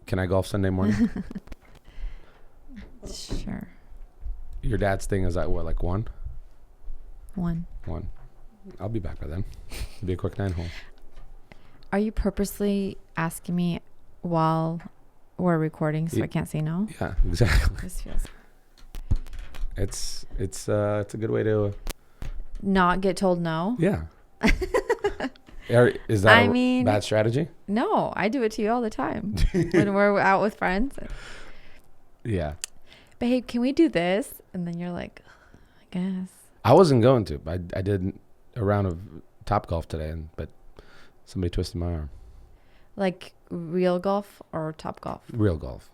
Can I golf Sunday morning? Sure. Your dad's thing is at what, like 1? 1. I'll be back by then. It'll be a quick 9 hole. Are you purposely asking me while we're recording so I can't say no? Yeah, exactly. This feels... It's a good way to not get told no? Yeah. Is that a bad strategy? No, I do it to you all the time when we're out with friends. Yeah. Babe, can we do this? And then you're like, I guess. I wasn't going to. I did a round of Top Golf today, but somebody twisted my arm. Like real golf or Top Golf? Real golf.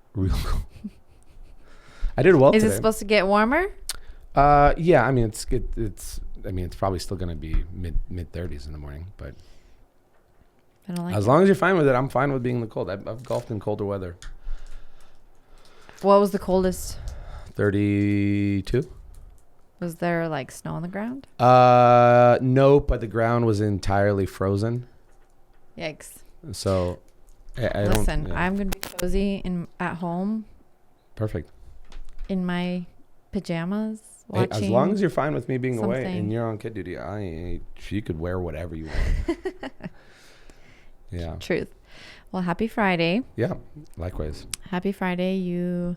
I did well today. Is it supposed to get warmer? Yeah. I mean, it's probably still going to be mid 30s in the morning, but I don't like as long as you're fine with it, I'm fine with being in the cold. I've golfed in colder weather. What was the coldest? 32. Was there like snow on the ground? No, but the ground was entirely frozen. Yikes. So Listen, I'm going to be cozy at home. Perfect. In my pajamas. Hey, as long as you're fine with me being something. Away and you're on kid duty, you could wear whatever you want. Yeah. Truth. Well, happy Friday. Yeah, likewise. Happy Friday. You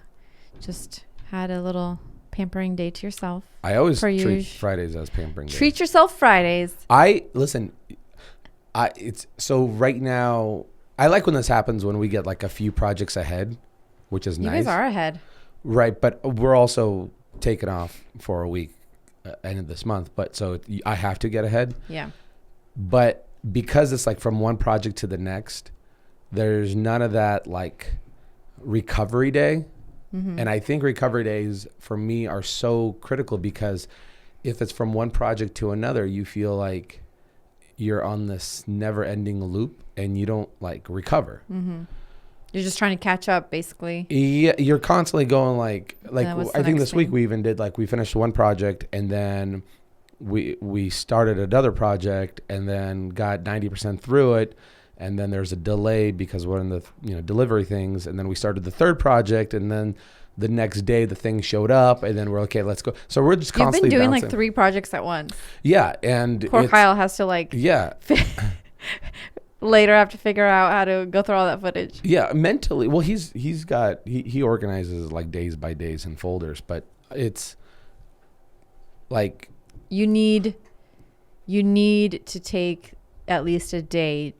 just had a little pampering day to yourself. I always treat Fridays as pampering days. Treat yourself Fridays. It's so right now, I like when this happens when we get like a few projects ahead, which is nice. You guys are ahead. Right, but we're also taking off for a week end of this month, but so I have to get ahead. Yeah. But because it's like from one project to the next, there's none of that like recovery day. Mm-hmm. And I think recovery days for me are so critical because if it's from one project to another, you feel like you're on this never ending loop and you don't like recover. Mm-hmm. You're just trying to catch up, basically. Yeah, you're constantly going like I think this week we even did we finished one project and then we started another project and then got 90% through it, and then there's a delay because we're in the delivery things, and then we started the third project, and then the next day the thing showed up, and then we're okay, let's go. So we're just constantly doing bouncing. like 3 projects at once. Yeah, and poor Kyle has to later have to figure out how to go through all that footage. Yeah, mentally. Well, he organizes like days by days in folders, but it's like you need to take at least a day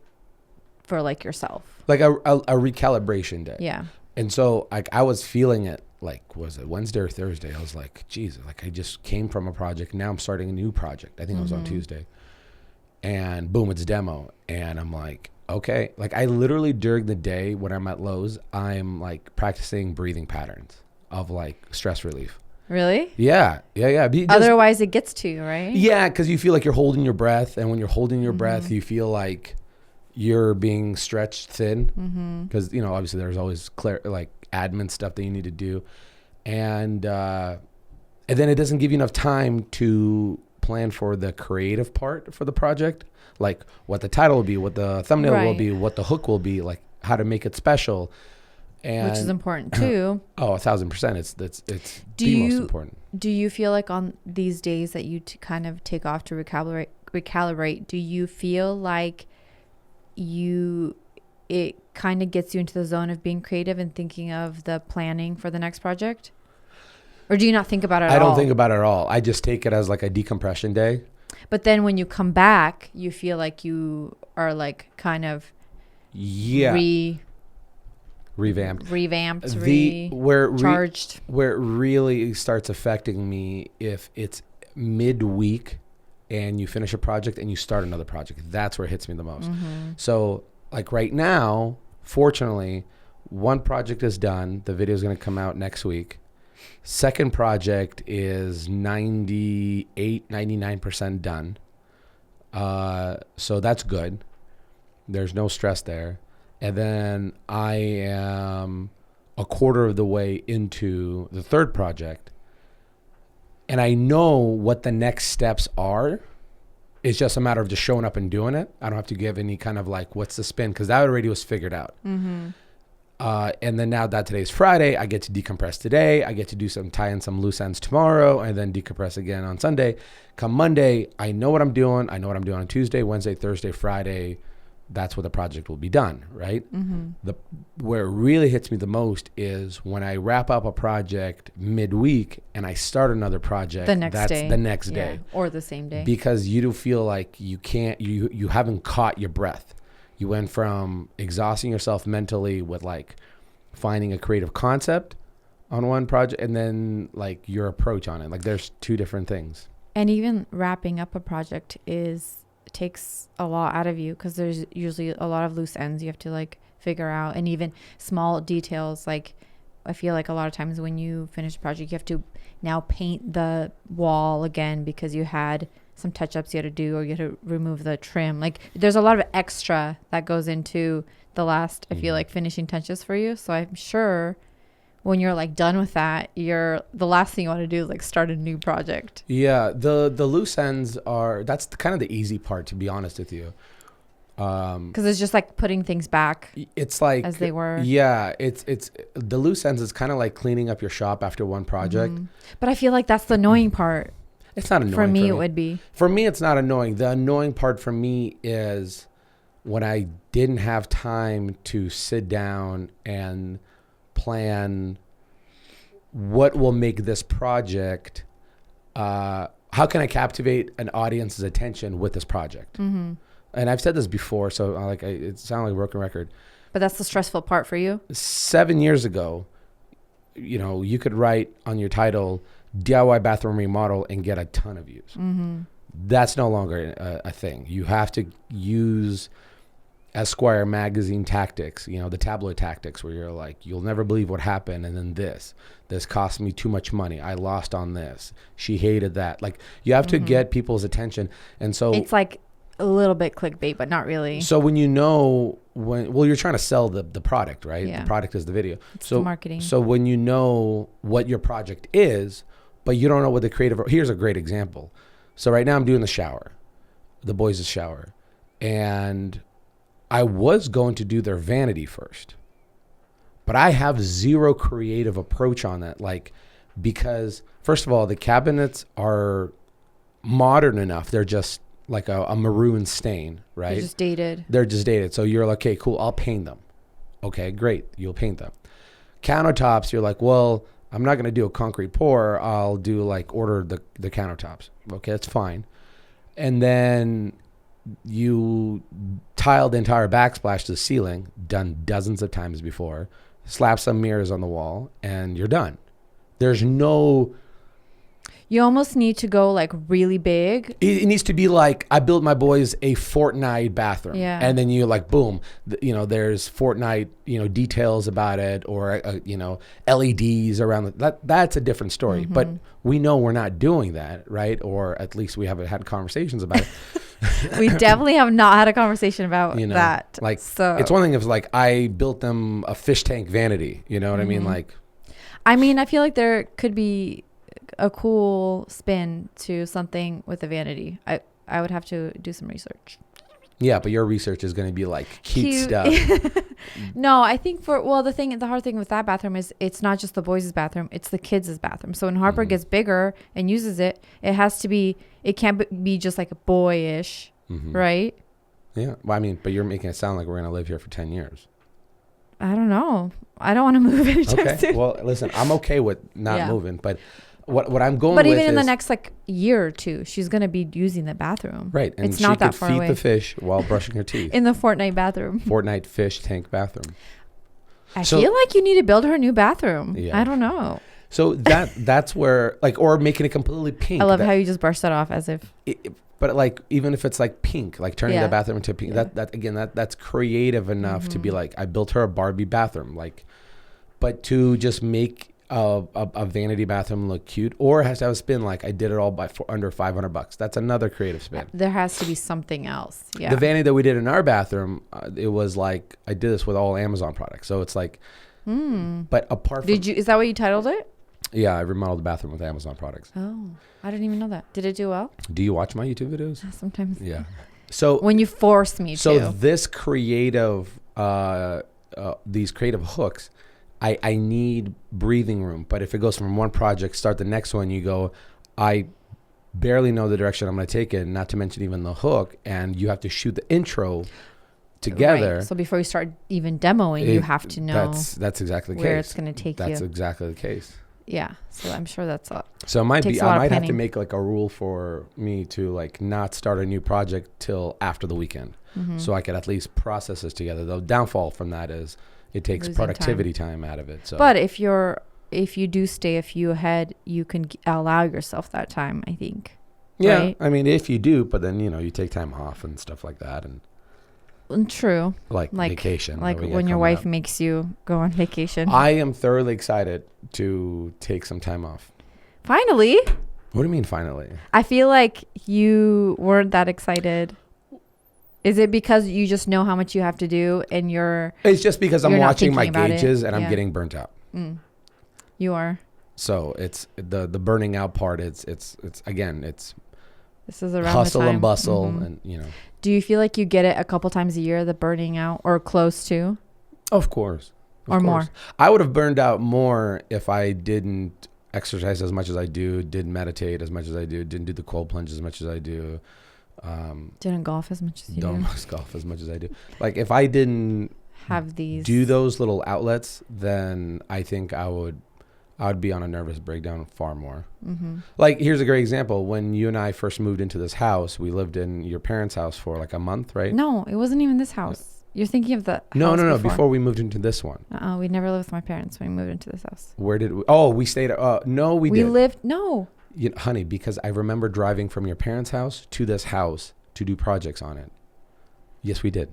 for like yourself, like a recalibration day. Yeah. And so like I was feeling it like, was it Wednesday or Thursday? I was like, Jesus, like I just came from a project. Now I'm starting a new project. I think it was on Tuesday. And boom, it's demo. And I'm like, okay. Like I literally during the day when I'm at Lowe's, I'm like practicing breathing patterns of like stress relief. Really? Yeah. Otherwise it gets to you, right? Yeah, because you feel like you're holding your breath. And when you're holding your breath, you feel like you're being stretched thin. Because, obviously there's always admin stuff that you need to do. And then it doesn't give you enough time to plan for the creative part for the project, like what the title will be, what the thumbnail will be, what the hook will be, like how to make it special, and which is important too. 1,000%. It's the most important. Do you feel like on these days that you kind of take off to recalibrate? Do you feel like it kind of gets you into the zone of being creative and thinking of the planning for the next project? Or do you not think about it at all? I don't think about it at all. I just take it as like a decompression day. But then when you come back, you feel like you are like kind of revamped, recharged. Where it really starts affecting me if it's midweek and you finish a project and you start another project. That's where it hits me the most. So like right now, fortunately, one project is done. The video is going to come out next week. Second project is 99% done. So that's good. There's no stress there. And then I am a quarter of the way into the third project. And I know what the next steps are. It's just a matter of just showing up and doing it. I don't have to give any kind of like, what's the spin? Because that already was figured out. And then now that today's Friday, I get to decompress today. I get to do tie in some loose ends tomorrow, and then decompress again on Sunday. Come Monday, I know what I'm doing. I know what I'm doing on Tuesday, Wednesday, Thursday, Friday. That's where the project will be done, right? Mm-hmm. Where it really hits me the most is when I wrap up a project midweek and I start another project the next day or the same day, because you do feel like you haven't caught your breath. You went from exhausting yourself mentally with like finding a creative concept on one project and then like your approach on it. Like there's two different things. And even wrapping up a project takes a lot out of you, because there's usually a lot of loose ends you have to like figure out, and even small details. Like I feel like a lot of times when you finish a project, you have to now paint the wall again because you had some touch-ups you had to do, or you had to remove the trim. Like there's a lot of extra that goes into the last, I feel like, finishing touches for you. So I'm sure when you're like done with that, the last thing you want to do is like start a new project. Yeah, the loose ends that's kind of the easy part, to be honest with you. Because it's just like putting things back. It's like as they were. Yeah, it's the loose ends is kind of like cleaning up your shop after one project. Mm-hmm. But I feel like that's the annoying part. It's not annoying for me. It would be. For me, it's not annoying. The annoying part for me is when I didn't have time to sit down and plan what will make this project, how can I captivate an audience's attention with this project? Mm-hmm. And I've said this before, so it sounds like a broken record. But that's the stressful part for you? 7 years ago, you could write on your title, DIY bathroom remodel, and get a ton of views. Mm-hmm. That's no longer a thing. You have to use Esquire magazine tactics, the tabloid tactics, where you're like, you'll never believe what happened, and then this cost me too much money. I lost on this. She hated that. Like, you have to get people's attention. And so it's like a little bit clickbait, but not really. So when you're trying to sell the product, right? Yeah. The product is the video. It's the marketing. So when you know what your project is, but you don't know what the creative, here's a great example. So right now I'm doing the shower, the boys' shower, and I was going to do their vanity first, but I have zero creative approach on that. Like, because first of all, the cabinets are modern enough. They're just like a maroon stain, right? They're just dated. So you're like, okay, cool. I'll paint them. Okay, great. You'll paint them. Countertops, you're like, well, I'm not going to do a concrete pour. I'll do order the countertops. Okay, that's fine. And then you tile the entire backsplash to the ceiling, done dozens of times before, slap some mirrors on the wall, and you're done. There's no... You almost need to go really big. It needs to be like, I built my boys a Fortnite bathroom. Yeah. And then you boom, there's Fortnite, details about it, or, LEDs around that's a different story. Mm-hmm. But we know we're not doing that, right? Or at least we haven't had conversations about it. We definitely have not had a conversation about that. So it's one thing if I built them a fish tank vanity, you know what I mean? I feel like there could be a cool spin to something with a vanity. I would have to do some research. Yeah, but your research is going to be cute stuff. No, I think the hard thing with that bathroom is it's not just the boys' bathroom, it's the kids' bathroom. So when Harper gets bigger and uses it, it can't be just like a boyish, right? Yeah. Well, but you're making it sound like we're going to live here for 10 years. I don't know. I don't want to move anytime soon. Well, listen, I'm okay with not moving, but what I'm going with is... But even in the next year or two, she's going to be using the bathroom. Right. And it's not that far away. She could feed the fish while brushing her teeth. In the Fortnite bathroom. Fortnite fish tank bathroom. I feel like you need to build her a new bathroom. Yeah. I don't know. So that's where, or making it completely pink. I love how you just brushed that off as if... But even if it's pink, turning the bathroom into pink, that's creative enough to be I built her a Barbie bathroom. But to just make a vanity bathroom look cute, or it has to have a spin I did it all under $500. That's another creative spin. There has to be something else. Yeah. The vanity that we did in our bathroom, it was I did this with all Amazon products. So it's but apart from... is that what you titled it? Yeah, I remodeled the bathroom with Amazon products. Oh, I didn't even know that. Did it do well? Do you watch my YouTube videos? Sometimes. Yeah. So when you force me to. So this creative these creative hooks, I need breathing room. But if it goes from one project, start the next one, you go, I barely know the direction I'm going to take it, not to mention even the hook, and you have to shoot the intro together. Right. So before you start even demoing, you have to know that's exactly the where case. it's going to take you. That's exactly the case. Yeah. So I'm sure that's a. So it might be, I might have to make like a rule for me to like not start a new project till after the weekend. So I could at least process this together. The downfall from that is it takes losing productivity time out of it. So, but if you do stay a few ahead, you can allow yourself that time, I think. Yeah. Right? I mean, if you do, but then, you take time off and stuff like that. And true. Like vacation. Like when your wife makes you go on vacation. I am thoroughly excited to take some time off. Finally. What do you mean finally? I feel like you weren't that excited. Is it because you just know how much you have to do and It's just because I'm watching my gauges and yeah. I'm getting burnt out. You are. So it's the burning out part. It's again, it's this is around hustle the time. And bustle and Do you feel like you get it a couple times a year, the burning out, or close to? Of course. Or more? I would have burned out more if I didn't exercise as much as I do, didn't meditate as much as I do, didn't do the cold plunge as much as I do. Didn't golf as much as you don't golf as much as I do. Like if I didn't have these do those little outlets, then I think I would be on a nervous breakdown far more. Like here's a great example. When you and I first moved into this house, we lived in your parents' house for like a month, right? No, it wasn't even this house. You're thinking of the house No. Before we moved into this one. We never lived with my parents when we moved into this house. Where did we? Oh, we stayed. No, we did. We lived. No. Honey, because I remember driving from your parents' house to this house to do projects on it. Yes, we did.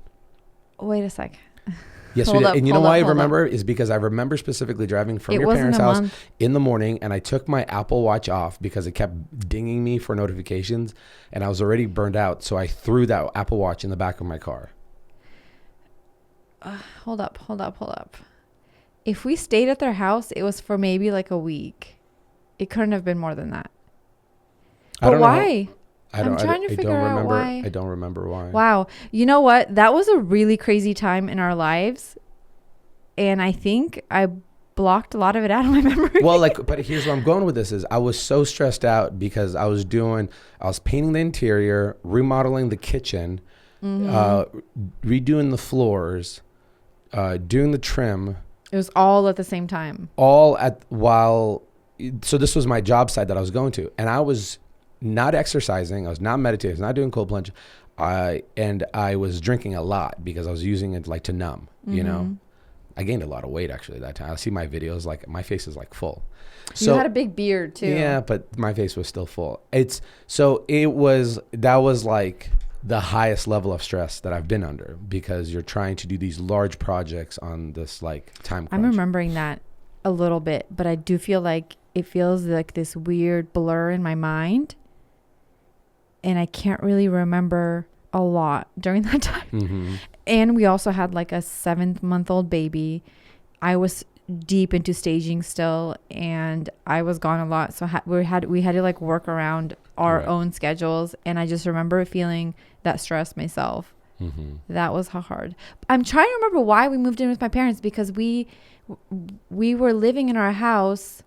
Wait a sec. Yes, we did. And you know why I remember is because I remember specifically driving from your parents' house in the morning, and I took my Apple Watch off because it kept dinging me for notifications, and I was already burned out. So I threw that Apple Watch in the back of my car. Hold up. If we stayed at their house, it was for maybe like a week. It couldn't have been more than that. But why? I'm trying to figure out why. I don't remember why. Wow. You know what? That was a really crazy time in our lives. And I think I blocked a lot of it out of my memory. Well, but here's where I'm going with this is I was so stressed out because I was painting the interior, remodeling the kitchen, redoing the floors, doing the trim. It was all at the same time. So this was my job site that I was going to. And I was not exercising. I was not meditating. I was not doing cold plunge. And I was drinking a lot because I was using it like to numb, you know. I gained a lot of weight actually that time. I see my videos, like my face is like full. So you had a big beard too. Yeah, but my face was still full. That was like the highest level of stress that I've been under because you're trying to do these large projects on this like time crunch. I'm remembering that a little bit, but I do feel like it feels like this weird blur in my mind. And I can't really remember a lot during that time. And we also had like a 7-month-old baby. I was deep into staging still, and I was gone a lot. So we had to like work around our own schedules. And I just remember feeling that stress myself. That was hard. I'm trying to remember why we moved in with my parents, because we were living in our house.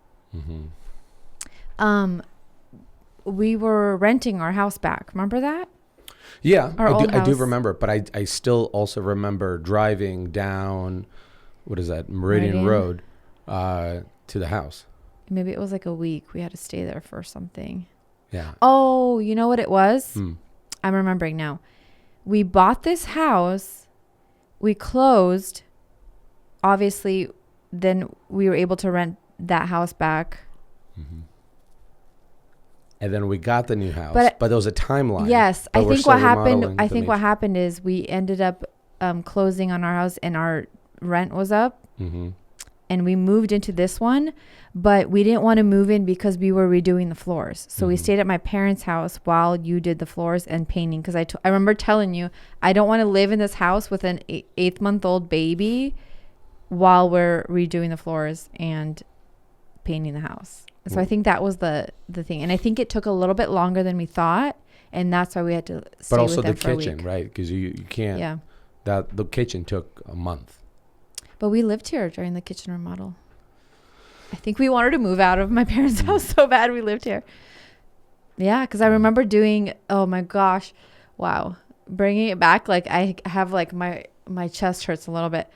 We were renting our house back. Remember that? Yeah, I do remember. But I still also remember driving down, what is that, Meridian Road, to the house. Maybe it was like a week. We had to stay there for something. Yeah. Oh, you know what it was? I'm remembering now. We bought this house. We closed. Obviously, then we were able to rent that house back. And then we got the new house, but there was a timeline. Yes, I think what happened is we ended up closing on our house, and our rent was up, and we moved into this one, but we didn't want to move in because we were redoing the floors. So we stayed at my parents' house while you did the floors and painting. Because I remember telling you, I don't want to live in this house with an 8-month-old baby while we're redoing the floors and painting the house. So I think that was the thing. And I think it took a little bit longer than we thought. And that's why we had to stay But also with them the for a kitchen, week. right? Because you can't. Yeah. The kitchen took a month. But we lived here during the kitchen remodel. I think we wanted to move out of my parents' house so bad we lived here. Yeah, because I remember doing, oh my gosh, wow. Bringing it back, like I have like my chest hurts a little bit.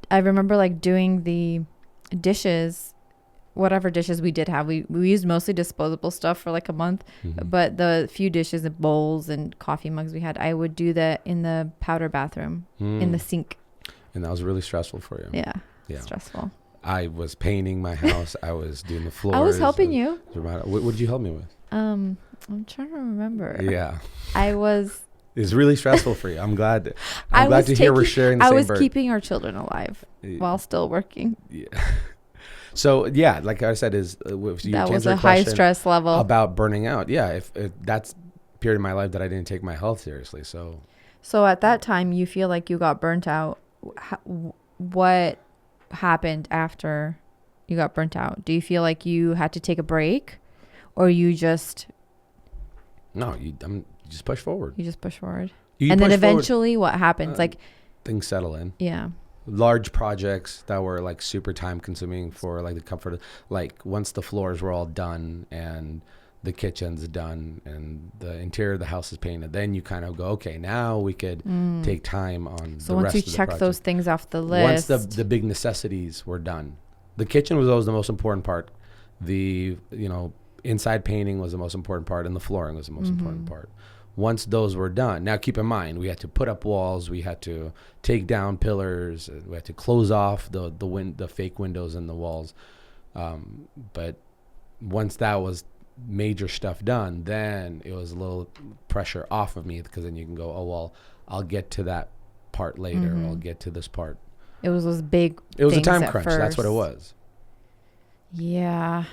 I remember like doing the dishes, whatever dishes we did have. We used mostly disposable stuff for like a month, but the few dishes and bowls and coffee mugs we had, I would do that in the powder bathroom, in the sink. And that was really stressful for you. Yeah. Stressful. I was painting my house. I was doing the floors. I was helping you. What did you help me with? I'm trying to remember. Yeah. It's really stressful for you. I'm glad to hear we're sharing the same bird. I was keeping our children alive while still working. Yeah. So yeah, like I said, that was a high stress level about burning out. Yeah, if that's a period of my life that I didn't take my health seriously. So at that time, you feel like you got burnt out. What happened after you got burnt out? Do you feel like you had to take a break, or you just? No, you just push forward. You just push forward. And then eventually what happens? Like things settle in. Yeah. Large projects that were like super time consuming for like the comfort, like once the floors were all done and the kitchen's done and the interior of the house is painted, then you kind of go, okay, now we could take time on so the rest of the project. once you check those things off the list. Once the big necessities were done. The kitchen was always the most important part. The, inside painting was the most important part, and the flooring was the most important part. Once those were done, now keep in mind, we had to put up walls, we had to take down pillars, we had to close off the fake windows in the walls. But once that was major stuff done, then it was a little pressure off of me, because then you can go, oh, well, I'll get to that part later, or I'll get to this part. It was those big It was a time crunch. First. That's what it was. Yeah.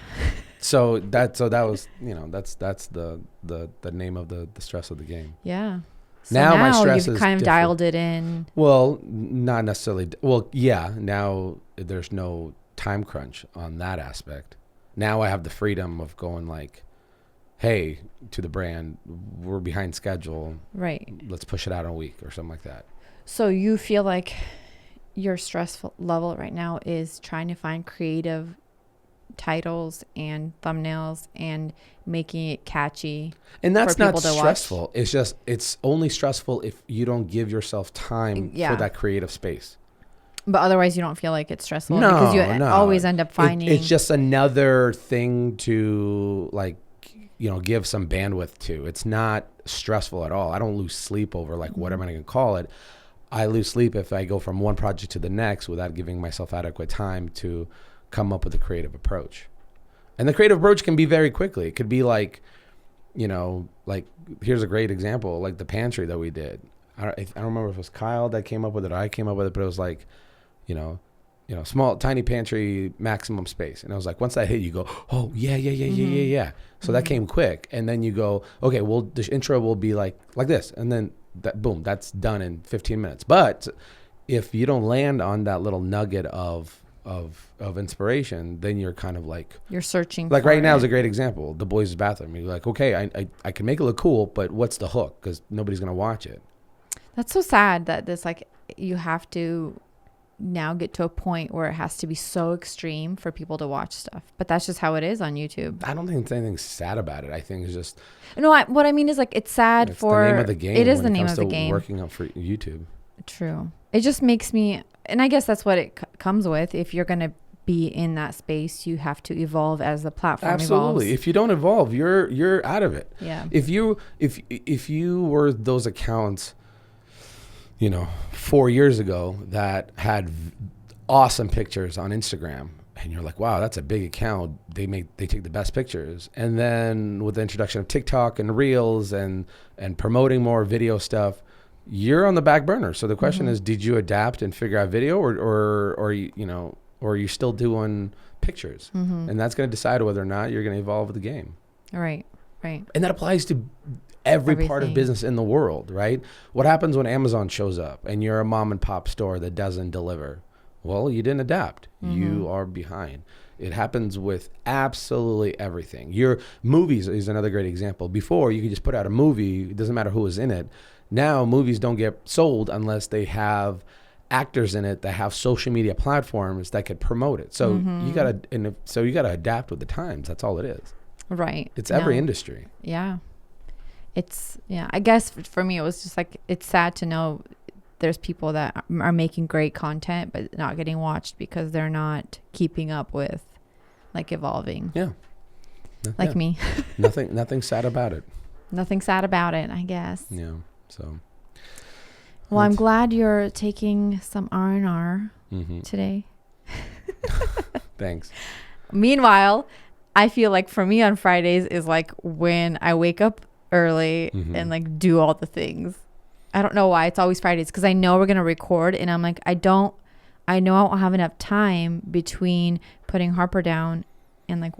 So that was, that's the name of the stress of the game. Yeah. So now my stress you've is kind of different. Dialed it in. Well, not necessarily. Well, yeah. Now there's no time crunch on that aspect. Now I have the freedom of going like, hey, to the brand, we're behind schedule. Right. Let's push it out in a week or something like that. So you feel like your stress level right now is trying to find creative titles and thumbnails and making it catchy, and that's not stressful. It's just, it's only stressful if you don't give yourself time for that creative space. But otherwise you don't feel like it's stressful, because you always end up finding it's just another thing to like, give some bandwidth to. It's not stressful at all. I don't lose sleep over like, what am I going to call it? I lose sleep if I go from one project to the next without giving myself adequate time to come up with a creative approach. And the creative approach can be very quickly. It could be like, like here's a great example, like the pantry that we did. I don't remember if it was Kyle that came up with it or I came up with it, but it was like, small, tiny pantry, maximum space. And I was like, once that hit, you go, oh yeah. So that came quick. And then you go, okay, well, the intro will be like this. And then that's done in 15 minutes. But if you don't land on that little nugget of inspiration, then you're kind of like, you're searching like for right now it. is a great example, the boys' bathroom. You're like, okay, I can make it look cool, but what's the hook? Because nobody's gonna watch it. That's so sad that this, like, you have to now get to a point where it has to be so extreme for people to watch stuff. But that's just how it is on YouTube. I don't think there's anything sad about it. I think it's just, what I mean is, like, it's sad it's for the name of the game. It is the name of the game. Working up for YouTube. True. It just makes me, and I guess that's what it comes with. If you're going to be in that space, you have to evolve as the platform Absolutely. evolves. If you don't evolve, you're out of it. Yeah. If you were those accounts, 4 years ago that had awesome pictures on Instagram, and you're like, wow, that's a big account. They take the best pictures. And then with the introduction of TikTok and Reels and promoting more video stuff, you're on the back burner. So the question is, did you adapt and figure out video, or are you still doing pictures? And that's going to decide whether or not you're going to evolve with the game. Right. And that applies to every part of business in the world, right? What happens when Amazon shows up and you're a mom and pop store that doesn't deliver? Well, you didn't adapt. You are behind. It happens with absolutely everything. Your movies is another great example. Before, you could just put out a movie. It doesn't matter who was in it. Now, movies don't get sold unless they have actors in it that have social media platforms that could promote it. So you gotta adapt with the times. That's all it is. Right. It's every industry. Yeah. I guess for me, it was just like, it's sad to know there's people that are making great content, but not getting watched because they're not keeping up with like evolving. Yeah. Like me. Nothing sad about it. Nothing sad about it, I guess. Yeah. So. Well, I'm glad you're taking some R&R today. Thanks. Meanwhile, I feel like for me on Fridays is like when I wake up early and like do all the things. I don't know why it's always Fridays, because I know we're going to record and I'm like, I know I won't have enough time between putting Harper down and like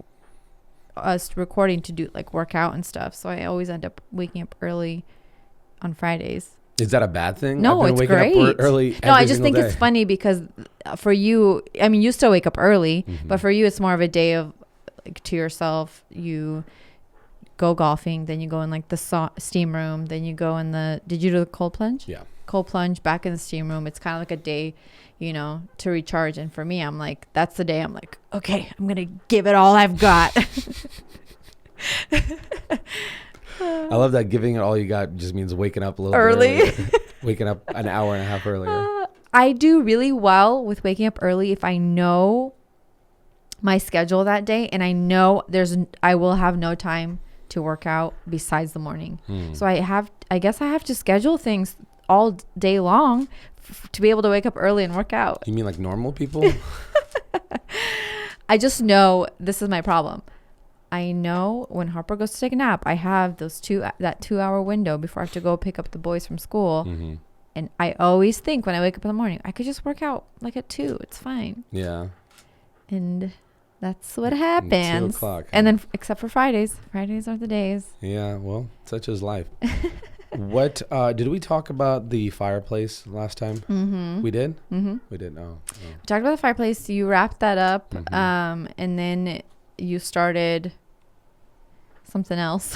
us recording to do like workout and stuff. So I always end up waking up early on Fridays. Is that a bad thing? No, it's great. Up early. No, I just think it's funny because for you, I mean, you still wake up early, but for you, it's more of a day of like to yourself. You go golfing, then you go in like the steam room, then you go in did you do the cold plunge? Yeah. Cold plunge back in the steam room. It's kind of like a day, to recharge. And for me, I'm like, that's the day I'm like, okay, I'm going to give it all I've got. I love that giving it all you got just means waking up a little early. Bit early. Waking up an hour and a half earlier. I do really well with waking up early if I know my schedule that day and I know I will have no time to work out besides the morning. So I guess I have to schedule things all day long to be able to wake up early and work out. You mean like normal people? I just know this is my problem. I know when Harper goes to take a nap, I have that 2 hour window before I have to go pick up the boys from school. And I always think when I wake up in the morning, I could just work out like at 2. It's fine. Yeah. And that's what happens. 2 o'clock. And then except for Fridays. Fridays are the days. Yeah. Well, such is life. What did we talk about the fireplace last time? We did? We did. Oh. We talked about the fireplace. You wrapped that up. And then you started something else.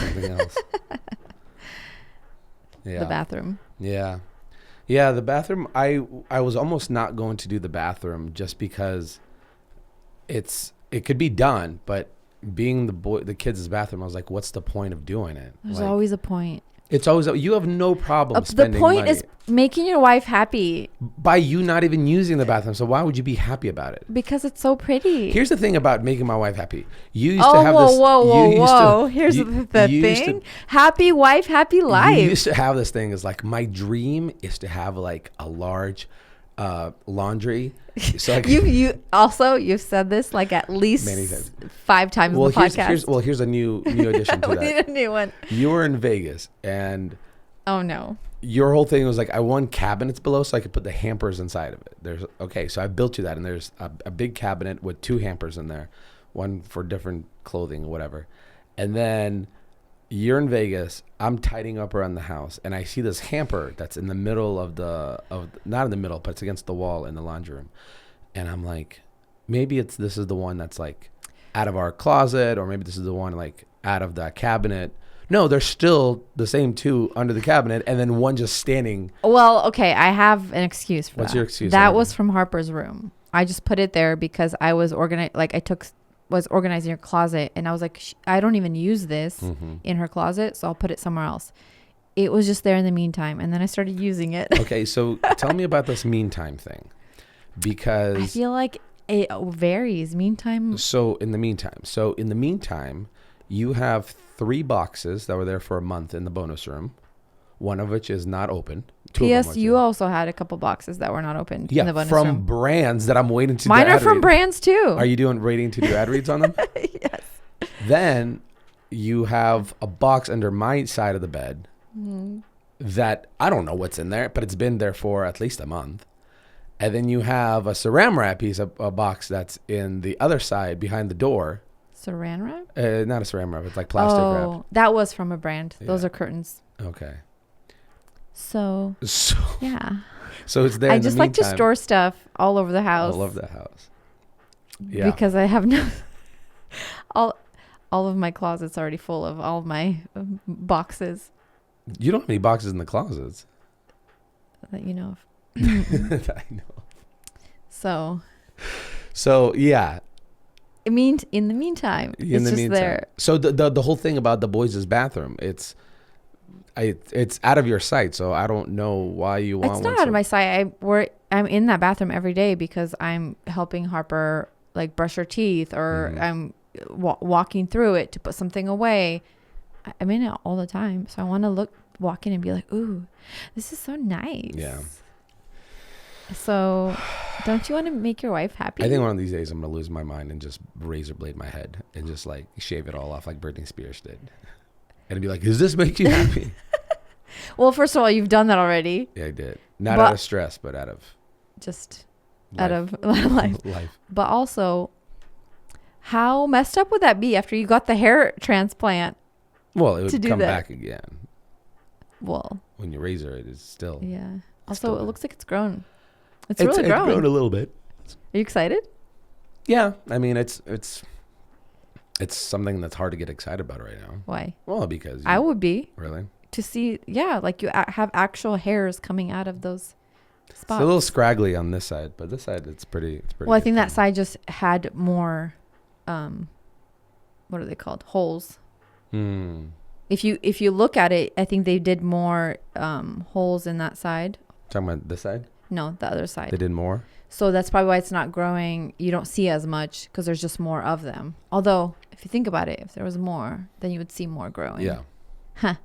Yeah. The bathroom. Yeah. Yeah, the bathroom. I was almost not going to do the bathroom just because it could be done, but being the kids' bathroom, I was like, what's the point of doing it? There's always a point. It's always, you have no problem spending money. The point is making your wife happy. By you not even using the bathroom. So why would you be happy about it? Because it's so pretty. Here's the thing about making my wife happy. You used to have this. Whoa. Here's the thing. Happy wife, happy life. You used to have this thing is like, my dream is to have like a large laundry. So you've said this like at least many times. 5 times in the podcast. Here's a new addition to that. We need a new one. You were in Vegas and oh no, your whole thing was like, I want cabinets below so I could put the hampers inside of it. So I built you that, and there's a big cabinet with 2 hampers in there, one for different clothing or whatever. And then you're in Vegas, I'm tidying up around the house, and I see this hamper that's in the middle not in the middle, but it's against the wall in the laundry room. And I'm like, maybe this is the one that's like out of our closet, or maybe this is the one like out of that cabinet. No, there's still the same 2 under the cabinet, and then one just standing. Well, okay, I have an excuse for that. What's your excuse? That was from Harper's room. I just put it there because I was was organizing her closet, and I was like, I don't even use this in her closet, so I'll put it somewhere else. It was just there in the meantime, and then I started using it. Okay, so tell me about this meantime thing, because I feel like it varies. Meantime. So in the meantime, you have 3 boxes that were there for a month in the bonus room, one of which is not open. P.S. You also had a couple boxes that were not opened in the bonus room. From brands that I'm waiting to do. Mine are from brands too. Are you waiting to do ad reads on them? Yes. Then you have a box under my side of the bed that I don't know what's in there, but it's been there for at least a month. And then you have a saran wrap a box that's in the other side behind the door. Saran wrap? Not a saran wrap. It's like plastic wrap. Oh, that was from a brand. Yeah. Those are curtains. Okay. So yeah. So it's there. I just like to store stuff all over the house. All over the house. Yeah. Because I have all of my closets already full of all of my boxes. You don't have any boxes in the closets. That you know of. I know. So yeah. it means in the meantime, it's just there. So the whole thing about the boys' bathroom, it's out of your sight. So I don't know why you want. It's not out of my sight. I'm in that bathroom every day because I'm helping Harper like brush her teeth, or I'm walking through it to put something away. I'm in it all the time, so I want to walk in and be like, ooh, this is so nice. Yeah. So don't you want to make your wife happy? I think one of these days I'm gonna lose my mind and just razor blade my head and just like shave it all off like Britney Spears did, and be like, does this make you happy? Well, first of all, you've done that already. Yeah, I did. Not out of stress, but out of just life. Out of life. But also, how messed up would that be after you got the hair transplant? Well, it would come back again. Well, when you razor it, it's still. Yeah. Also, it looks like it's grown. It's really grown. It's grown a little bit. Are you excited? Yeah, I mean it's something that's hard to get excited about right now. Why? Well, because I would be. Really? To see, like you have actual hairs coming out of those spots. It's a little scraggly on this side, but this side it's pretty. Well, I think that side just had more. What are they called? Holes. If you look at it, I think they did more holes in that side. Talking about this side? No, the other side. They did more? So that's probably why it's not growing. You don't see as much because there's just more of them. Although, if you think about it, if there was more, then you would see more growing. Yeah. Huh.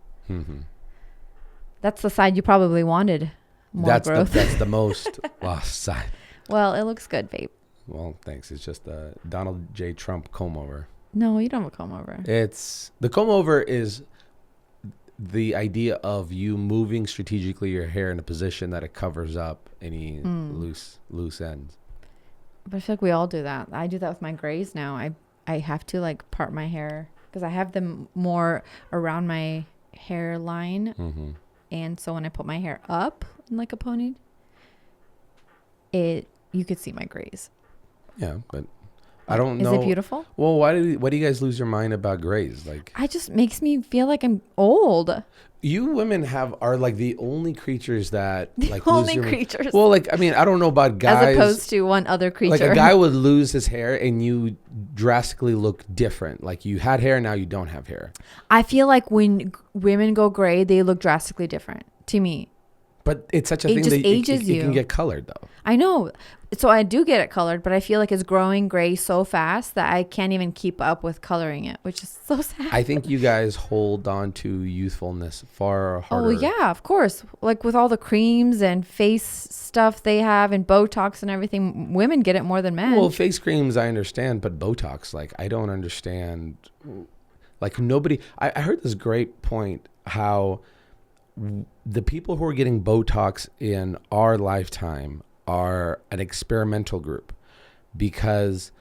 That's the side you probably wanted more growth. That's the most lost side. Well, it looks good, babe. Well, thanks. It's just a Donald J. Trump comb over. No, you don't have a comb over. The comb over is the idea of you moving strategically your hair in a position that it covers up any loose ends. But I feel like we all do that. I do that with my grays now. I have to like part my hair because I have them more around my hairline. And so when I put my hair up in like a pony, you could see my grays. Yeah, but I don't know. Is it beautiful? Well, why do you guys lose your mind about grays? Like, it just makes me feel like I'm old. You women are like the only creatures that like only creatures. Well, like I mean, I don't know about guys. As opposed to one other creature. Like a guy would lose his hair and you drastically look different. Like you had hair, now you don't have hair. I feel like when women go gray, they look drastically different to me. But it's such a thing that ages you can get colored though. I know. So I do get it colored, but I feel like it's growing gray so fast that I can't even keep up with coloring it, which is so sad. I think you guys hold on to youthfulness far harder. Oh, yeah, of course. Like with all the creams and face stuff they have and Botox and everything, women get it more than men. Well, face creams, I understand, but Botox, like, I don't understand. Like, nobody... I heard this great point, how the people who are getting Botox in our lifetime are an experimental group because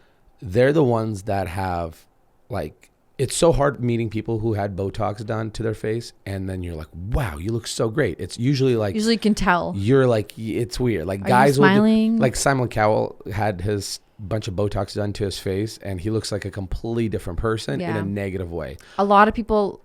they're the ones that have like, it's so hard meeting people who had Botox done to their face and then you're like, wow, you look so great. It's usually like, you can tell you're like, it's weird. Like are guys will smiling? Like Simon Cowell had his bunch of Botox done to his face and he looks like a completely different person in a negative way. A lot of people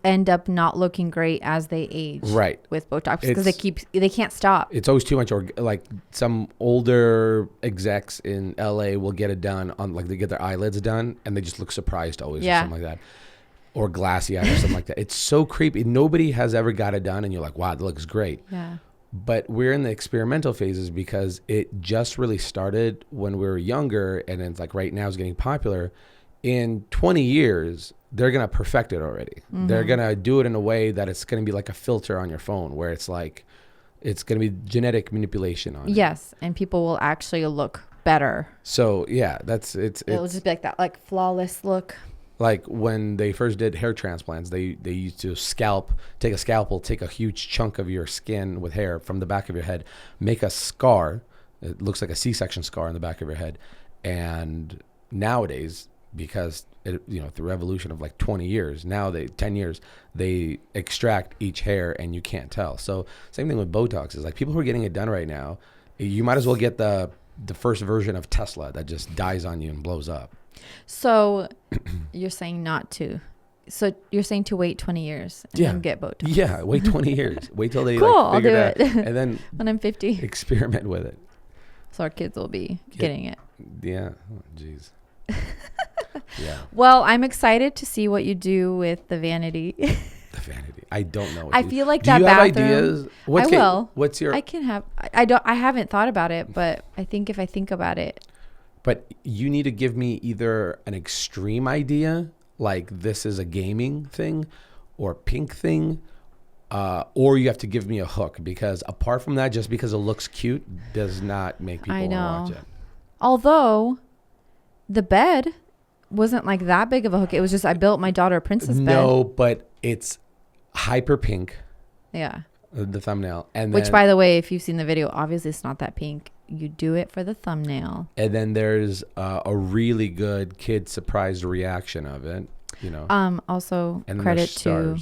end up not looking great as they age, right? With Botox because they can't stop. It's always too much. Or like some older execs in LA will get it done on like they get their eyelids done and they just look surprised always or something like that, or glassy eyes or something like that. It's so creepy. Nobody has ever got it done and you're like, wow, that looks great. Yeah. But we're in the experimental phases because it just really started when we were younger and it's like right now is getting popular. In 20 years, they're going to perfect it already. Mm-hmm. They're going to do it in a way that it's going to be like a filter on your phone where it's like, it's going to be genetic manipulation on it. Yes. And people will actually look better. So yeah, it'll just be like that, like flawless look. Like when they first did hair transplants, they used to take a scalpel, take a huge chunk of your skin with hair from the back of your head, make a scar. It looks like a C-section scar in the back of your head. And nowadays, because the revolution of like 20 years, 10 years, they extract each hair and you can't tell. So same thing with Botox is like people who are getting it done right now, you might as well get the first version of Tesla that just dies on you and blows up. So you're saying not to So you're saying to wait 20 years and then get Botox? Yeah, wait 20 years. Wait till they cool, like figure I'll do it out, it. and then when I'm 50, experiment with it. So our kids will be getting it. Yeah. Jeez. Yeah. Well, I'm excited to see what you do with the vanity. The vanity. I don't know. I feel like do that you bathroom. Have ideas? I will. What's your? I can have. I don't. I haven't thought about it, but I think if I think about it. But you need to give me either an extreme idea, like this is a gaming thing, or pink thing, or you have to give me a hook, because apart from that, just because it looks cute does not make people want to watch it. Although the bed wasn't like that big of a hook. It was just I built my daughter a princess bed. No, but it's hyper pink. Yeah. The thumbnail. And which, by the way, if you've seen the video, obviously it's not that pink. You do it for the thumbnail. And then there's a really good kid surprised reaction of it, you know. Also and credit to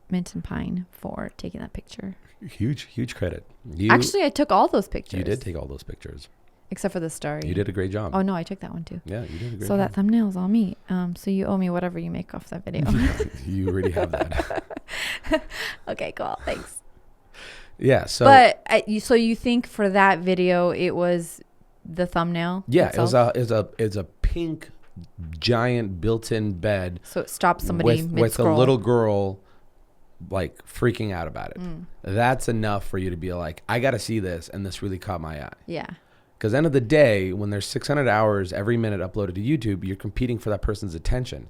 Mint and Pine for taking that picture. Huge credit. Actually, I took all those pictures. You did take all those pictures. Except for the story. You did a great job. Oh, no, I took that one too. Yeah, you did a great job. So that thumbnail is all me. So you owe me whatever you make off that video. You already have that. Okay, cool. Thanks. Yeah. So, but so you think for that video it was the thumbnail? Yeah, itself? it was a pink giant built-in bed. So it stops somebody with a little girl like freaking out about it. That's enough for you to be like, I got to see this, and this really caught my eye. Yeah. Because end of the day, when there's 600 hours every minute uploaded to YouTube, you're competing for that person's attention.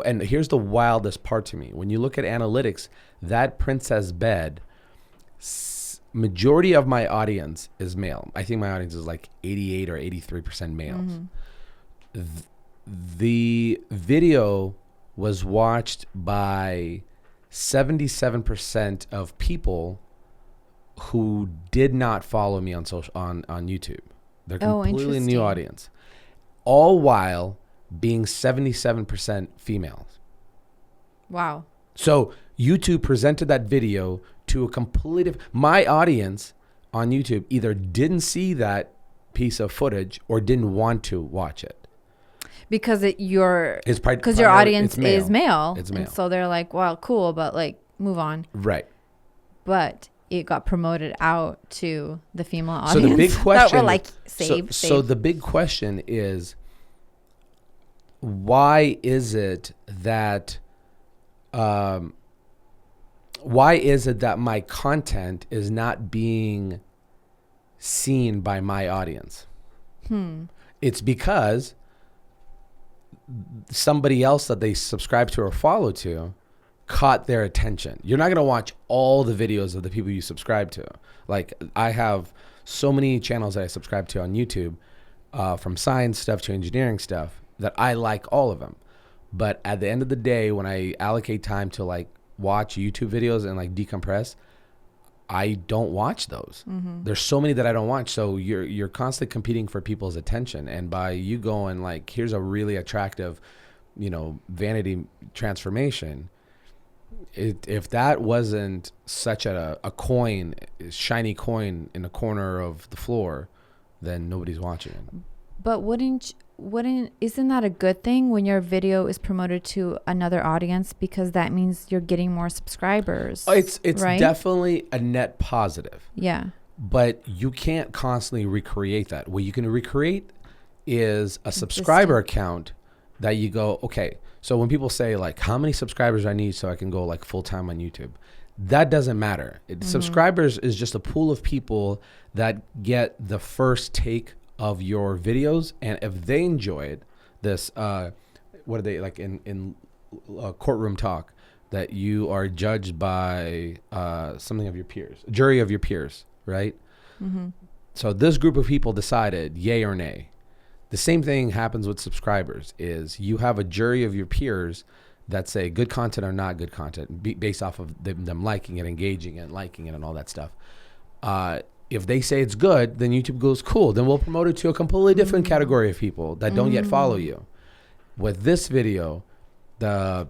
And here's the wildest part to me. When you look at analytics, that princess bed, majority of my audience is male. I think my audience is like 88 or 83% males. The video was watched by 77% of people who did not follow me on YouTube. They're completely new audience, all while being 77% females. Wow. So YouTube presented that video to a completely my audience on YouTube either didn't see that piece of footage or didn't want to watch it. Because your audience is male. It's male. And so they're like, well, cool, but like move on. Right. But it got promoted out to the female audience. So the big question that were like, save. So the big question is, why is it that my content is not being seen by my audience? It's because somebody else that they subscribe to or follow to caught their attention. You're not going to watch all the videos of the people you subscribe to. Like, I have so many channels that I subscribe to on YouTube, from science stuff to engineering stuff, that I like all of them. But at the end of the day, when I allocate time to like watch YouTube videos and like decompress, I don't watch those. There's so many that I don't watch. So you're constantly competing for people's attention. And by you going like, here's a really attractive, vanity transformation. If that wasn't such a shiny coin in the corner of the floor, then nobody's watching it. But isn't that a good thing when your video is promoted to another audience, because that means you're getting more subscribers? It's right? Definitely a net positive. Yeah. But you can't constantly recreate that. What you can recreate is a subscriber count that you go, okay, so when people say like, how many subscribers I need so I can go like full time on YouTube, that doesn't matter. Subscribers is just a pool of people that get the first take of your videos, and if they enjoy it, this what are they like in courtroom talk, that you are judged by something of your peers, a jury of your peers, right? So this group of people decided yay or nay. The same thing happens with subscribers. Is you have a jury of your peers that say good content or not good content based off of them liking it, engaging it, liking it, and all that stuff. If they say it's good, then YouTube goes, cool, then we'll promote it to a completely different category of people that don't yet follow you. With this video, the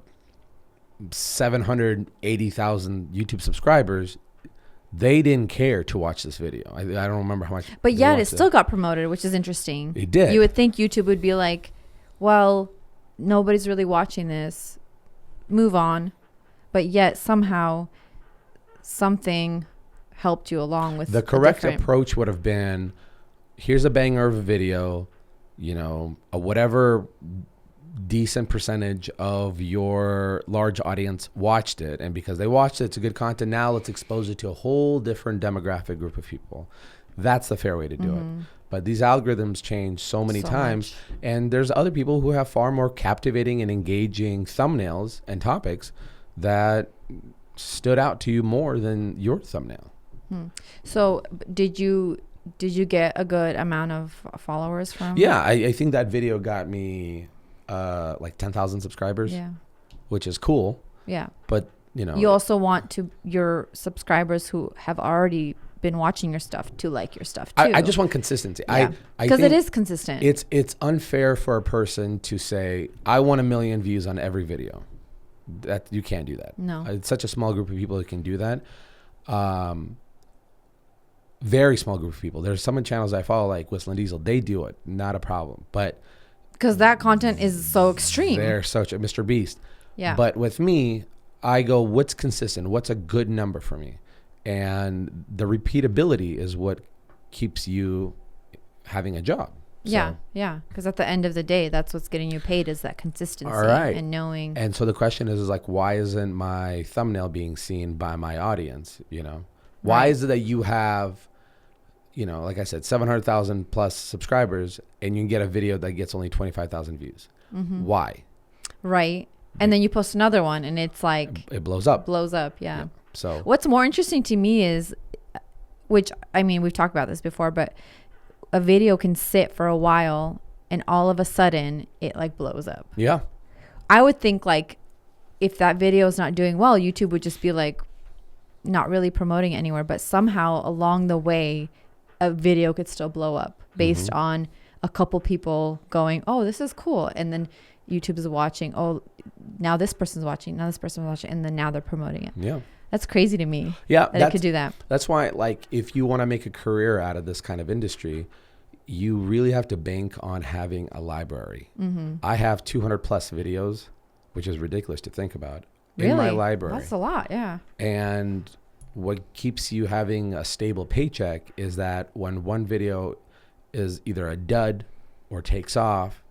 780,000 YouTube subscribers, they didn't care to watch this video. I don't remember how much. But yet it still got promoted, which is interesting. It did. You would think YouTube would be like, well, nobody's really watching this, move on. But yet somehow something helped you along with the correct approach would have been, here's a banger of a video, you know, whatever decent percentage of your large audience watched it, and because they watched it, it's a good content. Now let's expose it to a whole different demographic group of people. That's the fair way to do it. But these algorithms change so many times, and there's other people who have far more captivating and engaging thumbnails and topics that stood out to you more than your thumbnail. So did you get a good amount of followers from? Yeah, I think that video got me like 10,000 subscribers, which is cool. Yeah. But, you know, you also want your subscribers who have already been watching your stuff to like your stuff too. I just want consistency. Yeah. Because it is consistent. It's unfair for a person to say, I want 1 million views on every video. That you can't do that. No. It's such a small group of people that can do that. Very small group of people. There's some channels I follow, like Whistle and Diesel. They do it, not a problem. But because that content is so extreme. They're such a Mr. Beast. Yeah. But with me, I go, what's consistent? What's a good number for me? And the repeatability is what keeps you having a job. Yeah, yeah. Because at the end of the day, that's what's getting you paid, is that consistency. All right. And knowing. And so the question is like, why isn't my thumbnail being seen by my audience? You know, why is it that you have, you know, like I said, 700,000 plus subscribers, and you can get a video that gets only 25,000 views? Why? Right. And then you post another one, and it's like it blows up. Yeah. So what's more interesting to me is, which I mean, we've talked about this before, but a video can sit for a while and all of a sudden it like blows up. Yeah. I would think like if that video is not doing well, YouTube would just be like not really promoting it anywhere, but somehow along the way a video could still blow up based on a couple people going, oh, this is cool. And then YouTube is watching, oh, now this person's watching, now this person's watching, and then now they're promoting it. Yeah. That's crazy to me. Yeah, that it could do that. That's why, like, if you want to make a career out of this kind of industry, you really have to bank on having a library. I have 200 plus videos, which is ridiculous to think about, in my library. That's a lot, yeah. And what keeps you having a stable paycheck is that when one video is either a dud or takes off,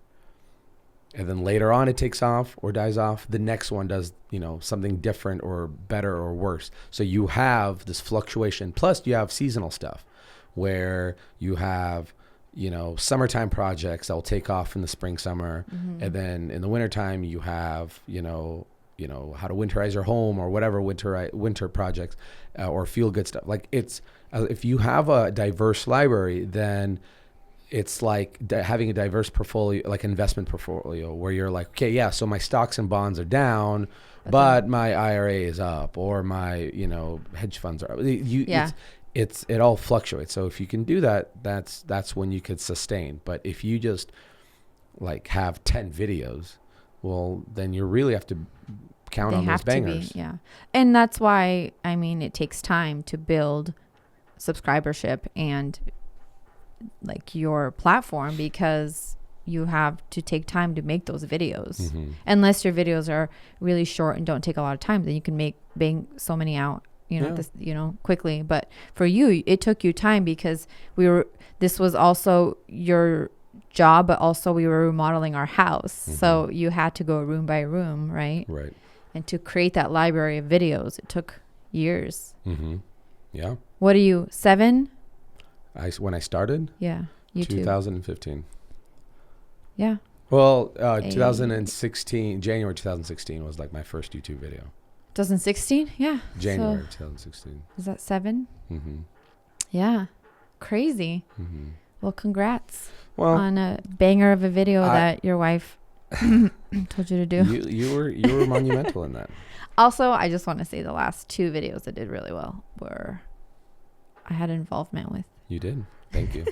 and then later on it takes off or dies off, the next one does, you know, something different or better or worse. So you have this fluctuation. Plus you have seasonal stuff where you have, you know, summertime projects that will take off in the spring, summer. And then in the wintertime you have, you know, how to winterize your home or whatever winter projects or feel good stuff. Like it's, if you have a diverse library, then it's like having a diverse portfolio, like investment portfolio, where you're like, okay, yeah, so my stocks and bonds are down, but my IRA is up, or my, you know, hedge funds are up. It all fluctuates. So if you can do that, that's when you could sustain. But if you just like have 10 videos, well, then you really have to count on those bangers. Yeah. And that's why, I mean, it takes time to build subscribership and like your platform, because you have to take time to make those videos. Unless your videos are really short and don't take a lot of time, then you can bang so many out, you know, quickly. But for you, it took you time because this was also your job, but also we were remodeling our house. So you had to go room by room, right? Right. And to create that library of videos, it took years. Yeah. What are you, 7? When I started? Yeah. YouTube. 2015. Yeah. Well, 2016, January 2016 was like my first YouTube video. 2016? Yeah. January 2016. Is that 7? Yeah. Crazy. Well, congrats on a banger of a video that your wife told you to do. You were monumental in that. Also, I just want to say the last 2 videos that did really well were I had involvement with. You did. Thank you.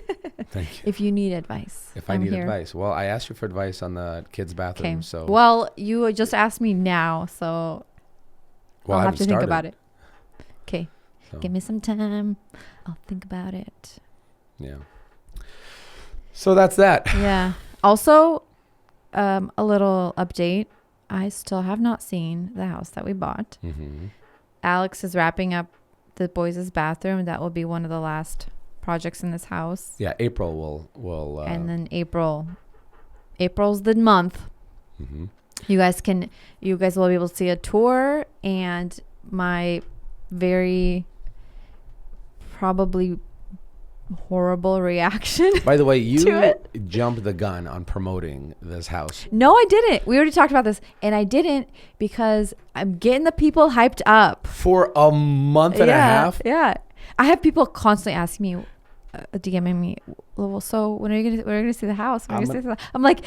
Thank you. If you need advice. If I need advice. Well, I asked you for advice on the kids' bathroom. So. Well, you just asked me now, so I'll have to think about it. Okay. So. Give me some time. I'll think about it. Yeah. So that's that. Yeah. Also, a little update. I still have not seen the house that we bought. Mm-hmm. Alex is wrapping up the boys' bathroom. That will be one of the last projects in this house. Yeah, April will and then April's the month. Mm-hmm. You guys will be able to see a tour and my very probably horrible reaction. By the way, you jumped the gun on promoting this house. No, I didn't. We already talked about this, and I didn't because I'm getting the people hyped up For a month and a half? Yeah. I have people constantly asking me, DMing me, well, so when are you gonna see the house? I'm like,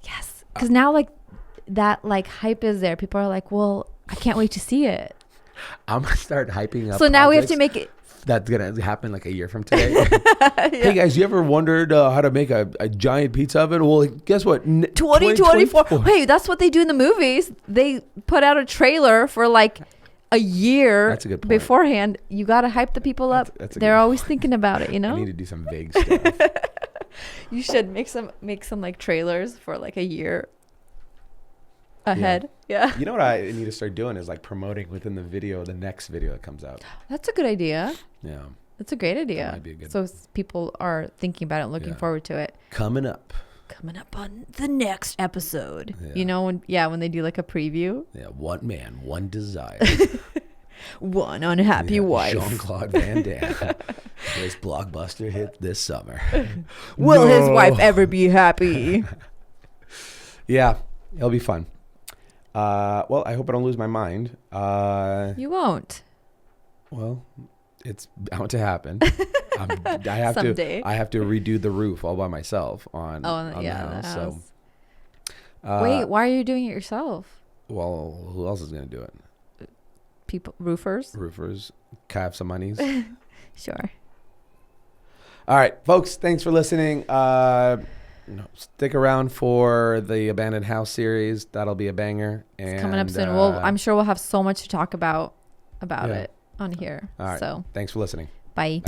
yes, because now like that like hype is there. People are like, well, I can't wait to see it. I'm gonna start hyping up. So now we have to make it. That's gonna happen like a year from today. Yeah. Hey guys, you ever wondered how to make a giant pizza oven? Well, guess what? 2024. Hey, that's what they do in the movies. They put out a trailer for like a year. That's a good point. Beforehand. You got to hype the people up. They're always thinking about it, you know? I need to do some vague stuff. You should make some like trailers for like a year ahead. Yeah. You know what I need to start doing is like promoting within the video, the next video that comes out. That's a good idea. Yeah. That's a great idea. That might be a good so people are thinking about it and looking forward to it. Coming up on the next episode. Yeah. You know, when they do like a preview. Yeah, one man, one desire. One unhappy wife. Jean-Claude Van Damme. This blockbuster hit this summer. Will his wife ever be happy? Yeah, it'll be fun. Well, I hope I don't lose my mind. You won't. Well, it's bound to happen. I have Someday. I have to redo the roof all by myself on the house. So, wait, why are you doing it yourself? Well, who else is going to do it? People, roofers. Can I have some monies? Sure. All right, folks. Thanks for listening. Stick around for the Abandoned House series. That'll be a banger. It's coming up soon. I'm sure we'll have so much to talk about it on here. All right. So thanks for listening. Bye.